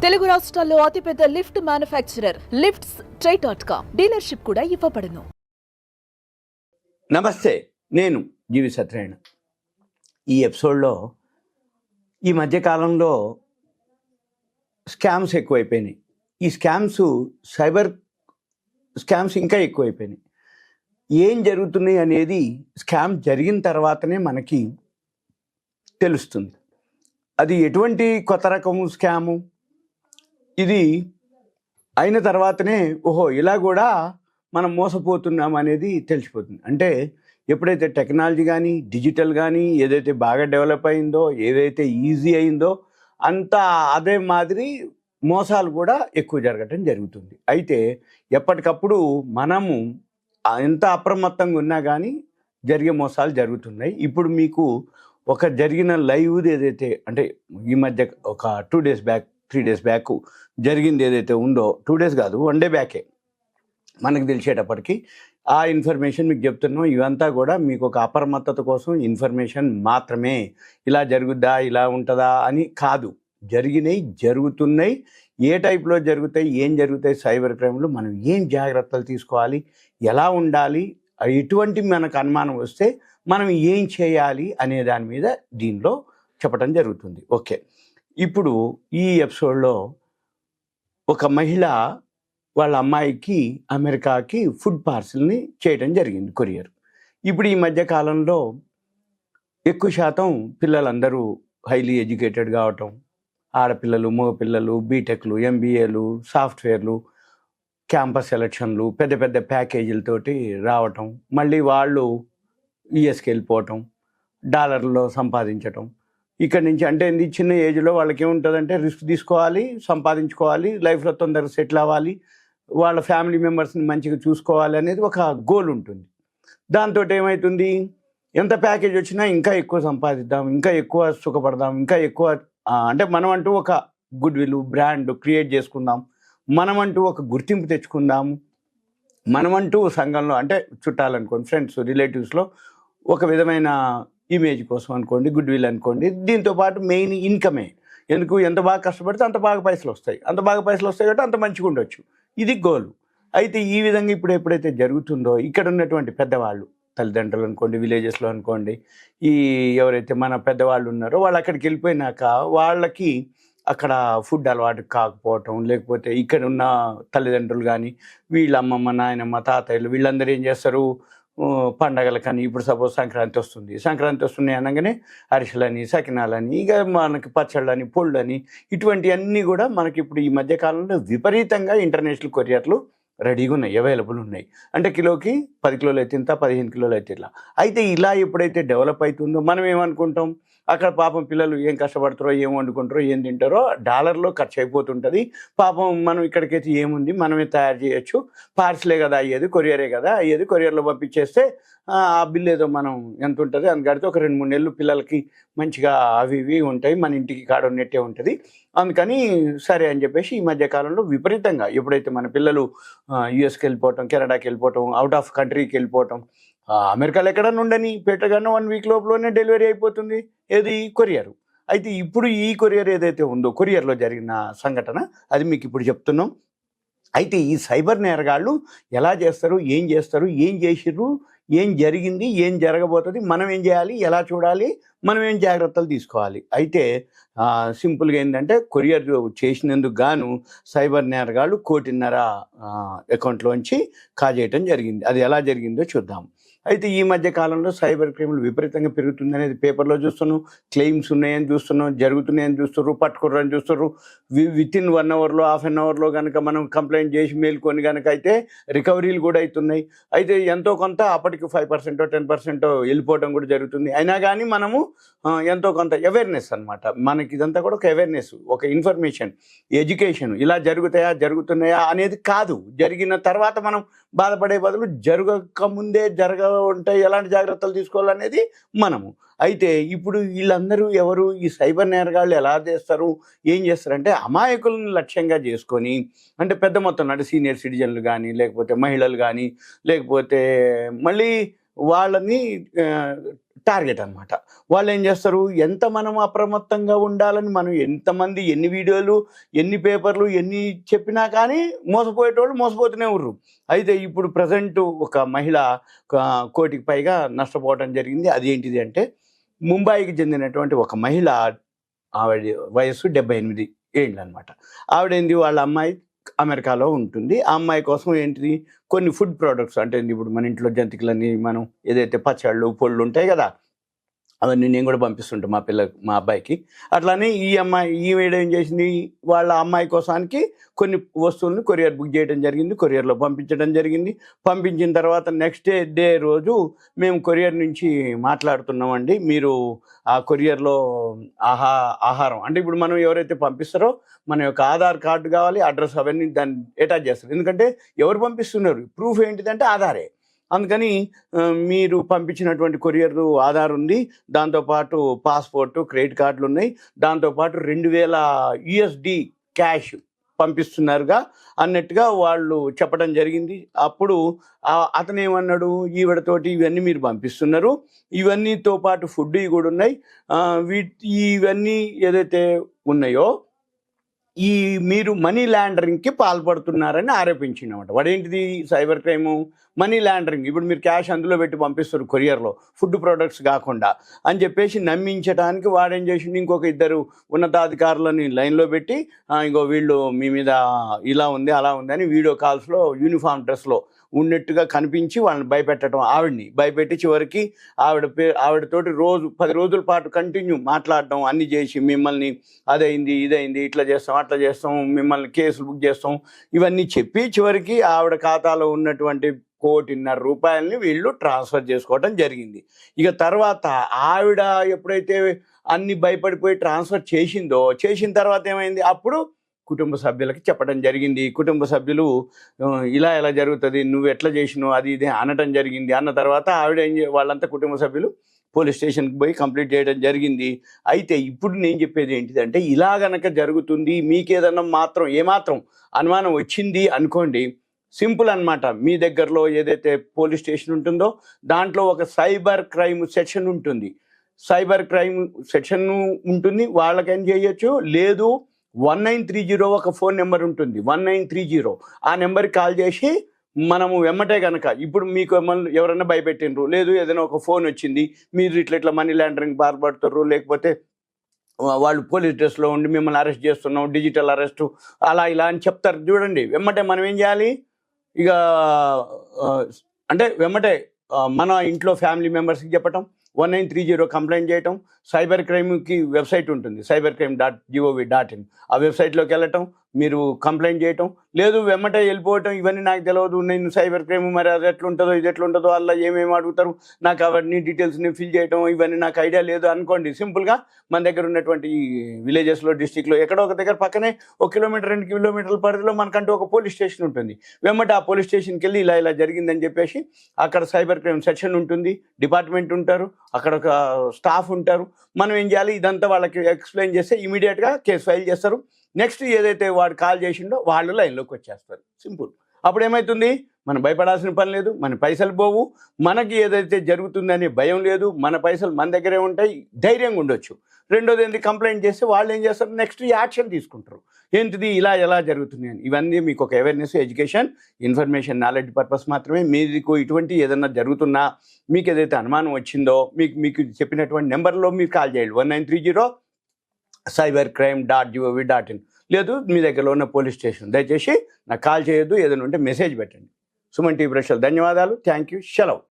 తెలుగు రాష్ట్రాల్లో అతిపెద్ద lift manufacturer lifts ట్రై.com dealership కూడా ఇవ్వబడును. నమస్తే, నేను జీవి సత్యనారాయణ. ఈ ఎపిసోడ్లో ఈ మధ్యకాలంలో స్కామ్స్ ఎక్కువైపోయినాయి. ఈ సైబర్ స్కామ్స్ ఇంకా ఎక్కువైపోయినాయి. ఏం జరుగుతున్నాయి అనేది స్కామ్ జరిగిన తర్వాతనే మనకి తెలుస్తుంది. అది ఎటువంటి కొత్త రకము స్కాము, ఇది అయిన తర్వాతనే ఓహో ఇలా కూడా మనం మోసపోతున్నాం అనేది తెలిసిపోతుంది. అంటే ఎప్పుడైతే టెక్నాలజీ కానీ డిజిటల్ కానీ ఏదైతే బాగా డెవలప్ అయిందో, ఏదైతే ఈజీ అయిందో అంతా అదే మాదిరి మోసాలు కూడా ఎక్కువ జరగటం జరుగుతుంది. అయితే ఎప్పటికప్పుడు మనము ఎంత అప్రమత్తంగా ఉన్నా కానీ జరిగే మోసాలు జరుగుతున్నాయి. ఇప్పుడు మీకు ఒక జరిగిన లైవ్ది ఏదైతే, అంటే ఈ మధ్య ఒక 2 days బ్యాక్ 3 days బ్యాక్ జరిగింది ఏదైతే ఉందో, 2 days కాదు 1 day బ్యాకే మనకు తెలిసేటప్పటికి ఆ ఇన్ఫర్మేషన్ మీకు చెప్తున్నాం. ఇవంతా కూడా మీకు ఒక అప్రమత్తత కోసం ఇన్ఫర్మేషన్ మాత్రమే. ఇలా జరుగుద్దా, ఇలా ఉంటుందా అని కాదు, జరిగినాయి, జరుగుతున్నాయి. ఏ టైప్లో జరుగుతాయి, ఏం జరుగుతాయి సైబర్ క్రైమ్లు, మనం ఏం జాగ్రత్తలు తీసుకోవాలి, ఎలా ఉండాలి, ఎటువంటి మనకు అనుమానం వస్తే మనం ఏం చేయాలి అనే దాని మీద దీనిలో చెప్పడం జరుగుతుంది. ఓకే, ఇప్పుడు ఈ ఎపిసోడ్లో ఒక మహిళ వాళ్ళ అమ్మాయికి అమెరికాకి ఫుడ్ పార్సిల్ని చేయడం జరిగింది, కొరియర్. ఇప్పుడు ఈ మధ్య కాలంలో ఎక్కువ శాతం పిల్లలందరూ హైలీ ఎడ్యుకేటెడ్ కావటం, ఆడపిల్లలు, మగపిల్లలు, బీటెక్లు, ఎంబీఏలు, సాఫ్ట్వేర్లు, క్యాంపస్ సెలక్షన్లు, పెద్ద పెద్ద ప్యాకేజీలతోటి రావటం, మళ్ళీ వాళ్ళు యుఎస్కి వెళ్ళిపోవటం, డాలర్లో సంపాదించటం. ఇక్కడి నుంచి అంటే చిన్న ఏజ్లో వాళ్ళకి ఏముంటుందంటే రిస్క్ తీసుకోవాలి, సంపాదించుకోవాలి, లైఫ్లో తొందరగా సెటిల్ అవ్వాలి, వాళ్ళ ఫ్యామిలీ మెంబర్స్ని మంచిగా చూసుకోవాలి అనేది ఒక గోల్ ఉంటుంది. దాంతో ఏమవుతుంది, ఎంత ప్యాకేజ్ వచ్చినా ఇంకా ఎక్కువ సంపాదిద్దాం, ఇంకా ఎక్కువ సుఖపడదాం, ఇంకా ఎక్కువ అంటే మనం అంటూ ఒక గుడ్ విల్ బ్రాండ్ క్రియేట్ చేసుకుందాం, మనమంటూ ఒక గుర్తింపు తెచ్చుకుందాము, మనమంటూ సంఘంలో అంటే చుట్టాలనుకోండి, ఫ్రెండ్స్, రిలేటివ్స్లో ఒక విధమైన ఇమేజ్ కోసం అనుకోండి, గుడ్ విల్ అనుకోండి. దీంతోపాటు మెయిన్ ఇన్కమే. ఎందుకు, ఎంత బాగా కష్టపడితే అంత బాగా పైసలు వస్తాయి, అంత బాగా పైసలు వస్తాయి కాబట్టి అంత మంచిగా ఉండొచ్చు, ఇది గోల్. అయితే ఈ విధంగా ఇప్పుడు ఎప్పుడైతే జరుగుతుందో ఇక్కడ ఉన్నటువంటి పెద్దవాళ్ళు, తల్లిదండ్రులు అనుకోండి, విలేజెస్లో అనుకోండి, ఈ ఎవరైతే మన పెద్దవాళ్ళు ఉన్నారో వాళ్ళు అక్కడికి వెళ్ళిపోయినాక వాళ్ళకి అక్కడ ఫుడ్ అలవాటు కాకపోవటం, లేకపోతే ఇక్కడ ఉన్న తల్లిదండ్రులు కానీ వీళ్ళ అమ్మమ్మ, నాయనమ్మ, తాతయ్యలు వీళ్ళందరూ ఏం చేస్తారు, పండగలు కానీ, ఇప్పుడు సపోజ్ సంక్రాంతి వస్తుంది అనగానే అరిసెలని, సకినాలని, ఇక మనకి పచ్చళ్ళని, పొళ్ళని, ఇటువంటివన్నీ కూడా మనకి ఇప్పుడు ఈ మధ్యకాలంలో విపరీతంగా ఇంటర్నేషనల్ కొరియర్లు రెడీగా ఉన్నాయి, అవైలబుల్ ఉన్నాయి. అంటే కిలోకి 10 కిలోలు అయితే ఇంత, 15 కిలోలు అయితే ఇలా. అయితే ఇలా ఎప్పుడైతే డెవలప్ అవుతుందో మనం ఏమనుకుంటాం, అక్కడ పాపం పిల్లలు ఏం కష్టపడతారో, ఏం వండుకుంటారో, ఏం తింటారో డాలర్లో ఖర్చు అయిపోతుంటుంది. పాపం మనం ఇక్కడికైతే ఏముంది, మనమే తయారు చేయొచ్చు, పార్సలే కదా అయ్యేది, కొరియరే కదా అయ్యేది, కొరియర్లో పంపించేస్తే ఆ బిల్ ఏదో మనం ఎంత ఉంటుంది అంత కడితే ఒక 2-3 నెలలు పిల్లలకి మంచిగా అవి ఇవి ఉంటాయి, మన ఇంటికి కాడ ఉన్నట్టే ఉంటుంది. అందుకని సరే అని చెప్పేసి ఈ మధ్యకాలంలో విపరీతంగా ఎప్పుడైతే మన పిల్లలు యుఎస్కి వెళ్ళిపోవటం, కెనడాకి వెళ్ళిపోవటం, అవుట్ ఆఫ్ కంట్రీకి వెళ్ళిపోవటం, అమెరికాలో ఎక్కడన్నా ఉండని పెట్టగానే 1 week లోపలనే డెలివరీ అయిపోతుంది, ఏది కొరియర్. అయితే ఇప్పుడు ఈ కొరియర్ ఏదైతే ఉందో, కొరియర్లో జరిగిన సంఘటన అది మీకు ఇప్పుడు చెప్తున్నాం. అయితే ఈ సైబర్ నేరగాళ్ళు ఎలా చేస్తారు, ఏం చేసిర్రు, ఏం జరిగింది, ఏం జరగబోతుంది, మనం ఏం చేయాలి, ఎలా చూడాలి, మనం ఏం జాగ్రత్తలు తీసుకోవాలి. అయితే సింపుల్గా ఏంటంటే కొరియర్ చేసినందుకు గాను సైబర్ నేరగాళ్ళు 1,50,00,000 అకౌంట్లోంచి కాజేయటం జరిగింది. అది ఎలా జరిగిందో చూద్దాం. అయితే ఈ మధ్య కాలంలో సైబర్ క్రైమ్లు విపరీతంగా పెరుగుతుందనేది పేపర్లో చూస్తున్నాం, క్లెయిమ్స్ ఉన్నాయని చూస్తున్నాం, జరుగుతున్నాయని చూస్తున్నారు, పట్టుకుర్రని చూస్తున్నారు. వితిన్ 1 hourలో, హాఫ్ అన్ అవర్లో కనుక మనం కంప్లైంట్ చేసి మేల్కొని కనుక అయితే రికవరీలు కూడా అవుతున్నాయి. అయితే ఎంతో కొంత అప్పటికి 5% 10% వెళ్ళిపోవడం కూడా జరుగుతుంది. అయినా కానీ మనము ఎంతో కొంత అవేర్నెస్ అనమాట, మనకి ఇదంతా కూడా ఒక అవేర్నెస్, ఒక ఇన్ఫర్మేషన్, ఎడ్యుకేషన్. ఇలా జరుగుతున్నాయా అనేది కాదు, జరిగిన తర్వాత మనం బాధపడే బదులు జరగకముందే ఉంటాయి, ఎలాంటి జాగ్రత్తలు తీసుకోవాలనేది మనము. అయితే ఇప్పుడు వీళ్ళందరూ ఎవరు, ఈ సైబర్ నేరగాళ్ళు ఎలా చేస్తారు, ఏం చేస్తారంటే అమాయకులను లక్ష్యంగా చేసుకొని, అంటే పెద్ద మొత్తం అంటే సీనియర్ సిటిజన్లు కానీ, లేకపోతే మహిళలు కానీ, లేకపోతే మళ్ళీ వాళ్ళని టార్గెట్ అనమాట. వాళ్ళు ఏం చేస్తారు, ఎంత మనం అప్రమత్తంగా ఉండాలని మనం ఎంతమంది ఎన్ని వీడియోలు ఎన్ని పేపర్లు ఎన్ని చెప్పినా కానీ మోసపోయేటోళ్ళు మోసపోతూనే ఉర్రు. అయితే ఇప్పుడు ప్రజెంట్ ఒక మహిళ 1 కోటికి పైగా నష్టపోవడం జరిగింది. అదేంటిది అంటే ముంబైకి చెందినటువంటి ఒక మహిళ, ఆవిడ వయస్సు 78 ఏళ్ళు అనమాట. ఆవిడేంది, వాళ్ళ అమ్మాయి అమెరికాలో ఉంటుంది. ఆ అమ్మాయి కోసం ఏంటిది, కొన్ని ఫుడ్ ప్రోడక్ట్స్ అంటే ఇప్పుడు మన ఇంట్లో జంతికలన్నీ మనం ఏదైతే పచ్చళ్ళు పొళ్ళు ఉంటాయి కదా, అవన్నీ నేను కూడా పంపిస్తుంటాను మా అబ్బాయికి. అట్లానే ఈవిడ ఏం చేసింది, వాళ్ళ అమ్మాయి కోసానికి కొన్ని వస్తువులను కొరియర్ బుక్ చేయడం జరిగింది, కొరియర్లో పంపించడం జరిగింది. పంపించిన తర్వాత నెక్స్ట్ డే రోజు మేము కొరియర్ నుంచి మాట్లాడుతున్నామండి, మీరు ఆ కొరియర్లో ఆహారం అంటే ఇప్పుడు మనం ఎవరైతే పంపిస్తారో మన యొక్క ఆధార్ కార్డు కావాలి, అడ్రస్ అవన్నీ దాన్ని అటాచ్ చేస్తారు. ఎందుకంటే ఎవరు పంపిస్తున్నారు, ప్రూఫ్ ఏంటిదంటే ఆధారే. అందుకని మీరు పంపించినటువంటి కొరియర్ ఆధార్ ఉంది, దాంతోపాటు పాస్పోర్టు, క్రెడిట్ కార్డులు ఉన్నాయి, దాంతోపాటు 2000 USD క్యాష్ పంపిస్తున్నారుగా అన్నట్టుగా వాళ్ళు చెప్పడం జరిగింది. అప్పుడు అతను ఏమన్నాడు, ఈవిడతోటి ఇవన్నీ మీరు పంపిస్తున్నారు, ఇవన్నీతో పాటు ఫుడ్ కూడా ఉన్నాయి, ఇవన్నీ ఏదైతే ఉన్నాయో మీరు మనీ లాండరింగ్కి పాల్పడుతున్నారని ఆరోపించినమాట. వాడేంటిది, సైబర్ క్రైము, మనీ లాండరింగ్. ఇప్పుడు మీరు క్యాష్ అందులో పెట్టి పంపిస్తారు కొరియర్లో, ఫుడ్ ప్రోడక్ట్స్ కాకుండా అని చెప్పేసి నమ్మించడానికి వాడేం చేసిండు, ఇంకొక 2 ఉన్నతాధికారులని లైన్లో పెట్టి ఇంకో వీళ్ళు మీ మీద ఇలా ఉంది అలా ఉంది అని వీడియో కాల్స్లో యూనిఫామ్ డ్రెస్లో ఉన్నట్టుగా కనిపించి వాళ్ళని భయపెట్టడం, ఆవిడ్ని భయపెట్టి చివరికి ఆవిడతోటి 10 రోజుల పాటు కంటిన్యూ మాట్లాడడం, అన్నీ చేసి మిమ్మల్ని అదైంది ఇదైంది ఇట్లా చేస్తాం అట్లా చేస్తాం, మిమ్మల్ని కేసులు బుక్ చేస్తాం, ఇవన్నీ చెప్పి చివరికి ఆవిడ ఖాతాలో ఉన్నటువంటి 1.5 కోటి వీళ్ళు ట్రాన్స్ఫర్ చేసుకోవడం జరిగింది. ఇక తర్వాత ఆవిడ ఎప్పుడైతే అన్ని భయపడిపోయి ట్రాన్స్ఫర్ చేసిన తర్వాత ఏమైంది, అప్పుడు కుటుంబ సభ్యులకి చెప్పడం జరిగింది. కుటుంబ సభ్యులు ఇలా జరుగుతుంది, నువ్వు ఎట్లా చేసినావు అది ఇది అనటం జరిగింది. అన్న తర్వాత ఆవిడ వాళ్ళంతా కుటుంబ సభ్యులు పోలీస్ స్టేషన్కి పోయి కంప్లీట్ చేయడం జరిగింది. అయితే ఇప్పుడు నేను చెప్పేది ఏంటిదంటే, ఇలా గనక జరుగుతుంది, మీకేదన్నా ఏమాత్రం అనుమానం వచ్చింది అనుకోండి, సింపుల్ అనమాట. మీ దగ్గరలో ఏదైతే పోలీస్ స్టేషన్ ఉంటుందో దాంట్లో ఒక సైబర్ క్రైమ్ సెక్షన్ ఉంటుంది, వాళ్ళకేం చేయొచ్చు. లేదు 1930 ఒక ఫోన్ నెంబర్ ఉంటుంది, 1930 ఆ నెంబర్కి కాల్ చేసి మనము వెమ్మటే కనుక, ఇప్పుడు మీకు ఎవరైనా భయపెట్టినరు, లేదు ఏదైనా ఒక ఫోన్ వచ్చింది, మీరు ఇట్లా మనీ లాండరింగ్ పాల్పడుతుర్రు, లేకపోతే వాళ్ళు పోలీస్ డ్రెస్లో ఉండి మిమ్మల్ని అరెస్ట్ చేస్తున్నాం, డిజిటల్ అరెస్టు అలా ఇలా అని చెప్తారు చూడండి, వెమ్మటే మనం ఏం చేయాలి, ఇక అంటే వెమ్మటే మన ఇంట్లో ఫ్యామిలీ మెంబర్స్కి చెప్పటం, 1930 కంప్లైంట్ చేయటం, సైబర్ క్రైమ్కి వెబ్సైట్ ఉంటుంది cybercrime.gov.in, ఆ వెబ్సైట్లోకి వెళ్ళటం, మీరు కంప్లైంట్ చేయటం, లేదు వెమ్మటే వెళ్ళిపోవటం, ఇవన్నీ నాకు తెలియదు, నేను సైబర్ క్రైమ్ మరి అది ఎట్లుంటుందో ఇది ఎట్లుంటుందో అలా ఏమేమి అడుగుతారు, నాకు అవన్నీ డీటెయిల్స్ని ఫిల్ చేయటం, ఇవన్నీ నాకు ఐడియా లేదు అనుకోండి. సింపుల్గా మన దగ్గర ఉన్నటువంటి విలేజెస్లో, డిస్టిక్లో ఎక్కడో ఒక దగ్గర పక్కనే 1 కిలోమీటర్ 2 కిలోమీటర్ల పరిధిలో మనకంటూ ఒక పోలీస్ స్టేషన్ ఉంటుంది. వెమ్మటే ఆ పోలీస్ స్టేషన్కి వెళ్ళి ఇలా జరిగిందని చెప్పేసి, అక్కడ సైబర్ క్రైమ్ సెక్షన్ ఉంటుంది, డిపార్ట్మెంట్ ఉంటారు, అక్కడ ఒక స్టాఫ్ ఉంటారు. మనం ఏం చేయాలి, ఇదంతా వాళ్ళకి ఎక్స్ప్లెయిన్ చేస్తే ఇమీడియట్గా కేసు ఫైల్ చేస్తారు. నెక్స్ట్ ఏదైతే వాడు కాల్ చేసిండో వాళ్ళు లైన్లోకి వచ్చేస్తారు. సింపుల్. అప్పుడు ఏమవుతుంది, మనం భయపడాల్సిన పని లేదు, మన పైసలు పోవు, మనకి ఏదైతే జరుగుతుందనే భయం లేదు, మన పైసలు మన దగ్గరే ఉంటాయి, ధైర్యంగా ఉండొచ్చు. రెండోది ఏంటి, కంప్లైంట్ చేస్తే వాళ్ళు ఏం చేస్తారు, నెక్స్ట్ యాక్షన్ తీసుకుంటారు. ఏంటిది, ఎలా జరుగుతుంది అని. ఇవన్నీ మీకు ఒక awareness, education, information, knowledge purpose మాత్రమే. మీకు ఇటువంటి ఏదన్నా జరుగుతున్నా, మీకు ఏదైతే అనుమానం వచ్చిందో మీకు చెప్పినటువంటి నెంబర్లో మీరు కాల్ చేయండి, 1930 cybercrime.gov.in, లేదు మీ దగ్గరలో ఉన్న పోలీస్ స్టేషన్. దయచేసి నాకు కాల్ చేయొద్దు, ఏదైనా ఉంటే మెసేజ్ పెట్టండి. సుమన్ టీవీ ప్రేక్షకులకు ధన్యవాదాలు. Thank you. సెలవు.